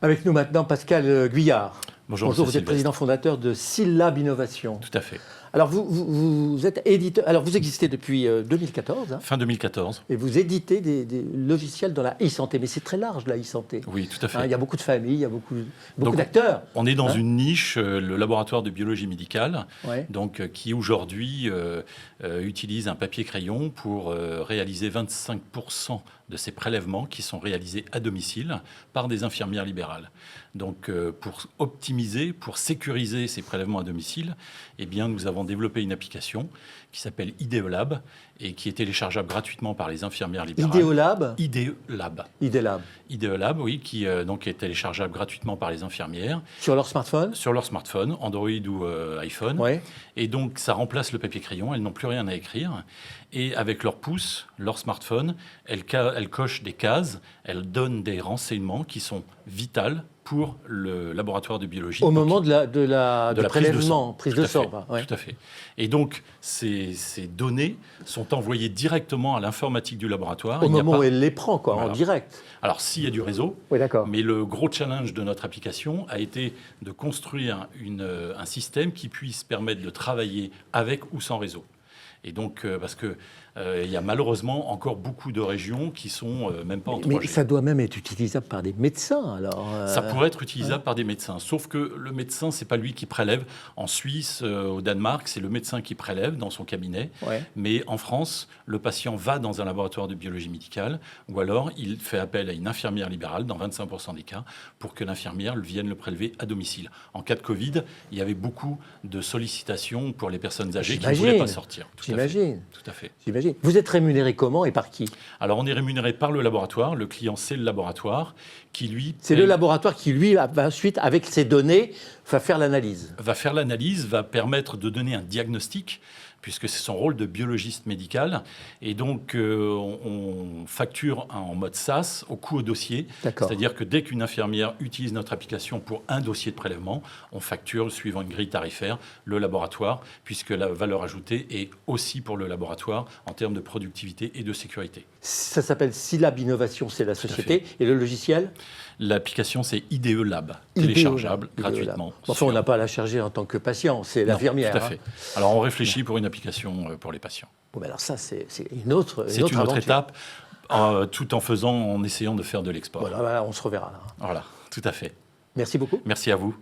Avec nous maintenant Pascal Guyard. Bonjour, vous êtes président fondateur de SYLLAB Innovation. Tout à fait. Alors vous êtes éditeur, alors vous existez depuis 2014. Fin 2014. Et vous éditez des logiciels dans la e-santé, mais c'est très large la e-santé. Oui, tout à fait. Il y a beaucoup de familles, il y a beaucoup d'acteurs. On est dans une niche, le laboratoire de biologie médicale, qui aujourd'hui utilise un papier crayon pour réaliser 25% de ces prélèvements qui sont réalisés à domicile par des infirmières libérales. Donc pour optimiser, pour sécuriser ces prélèvements à domicile, eh bien, nous avons développé une application qui s'appelle IDEolab et qui est téléchargeable gratuitement par les infirmières libérales. IDEolab IDEolab. IDEolab. IDEolab, oui, qui donc est téléchargeable gratuitement par les infirmières. Sur leur smartphone ? Sur leur smartphone, Android ou iPhone. Ouais. Et donc, ça remplace le papier crayon. Elles n'ont plus rien à écrire. Et avec leur pouce, leur smartphone, elles cochent des cases, elles donnent des renseignements qui sont vitaux pour le laboratoire de biologie. Au moment de la prélèvement, prise de sang. Tout à fait. Et donc, ces données sont envoyées directement à l'informatique du laboratoire. Au moment où elle les prend, en direct. Alors, s'il y a du réseau, oui, d'accord. Mais le gros challenge de notre application a été de construire un système qui puisse permettre de travailler avec ou sans réseau. Et donc, parce que il y a malheureusement encore beaucoup de régions qui sont même pas en 3G. Mais ça doit même être utilisable par des médecins, alors. Ça pourrait être utilisable par des médecins, sauf que le médecin, c'est pas lui qui prélève. En Suisse, au Danemark, c'est le médecin qui prélève dans son cabinet. Ouais. Mais en France, le patient va dans un laboratoire de biologie médicale, ou alors il fait appel à une infirmière libérale, dans 25% des cas, pour que l'infirmière vienne le prélever à domicile. En cas de Covid, il y avait beaucoup de sollicitations pour les personnes âgées qui ne voulaient pas sortir. J'imagine. Tout à fait. Vous êtes rémunéré comment et par qui ? Alors, on est rémunéré par le laboratoire. Le client, c'est le laboratoire qui, lui... C'est le laboratoire qui, lui, ensuite, avec ses données, va faire l'analyse. Va faire l'analyse, va permettre de donner un diagnostic, puisque c'est son rôle de biologiste médical. Et donc, on facture en mode SaaS au coût au dossier. C'est-à-dire que dès qu'une infirmière utilise notre application pour un dossier de prélèvement, on facture, suivant une grille tarifaire, le laboratoire, puisque la valeur ajoutée est aussi pour le laboratoire en termes de productivité et de sécurité. Ça s'appelle SYLLAB Innovation, c'est la société. Et le logiciel ? L'application, c'est IDEolab, téléchargeable gratuitement. Enfin, on n'a pas à la charger en tant que patient, c'est l'infirmière. Tout à fait. Alors, on réfléchit pour une application pour les patients. Bon, ben alors ça, c'est une autre C'est une autre étape, tout en essayant de faire de l'export. Voilà, on se reverra là. Voilà, tout à fait. Merci beaucoup. Merci à vous.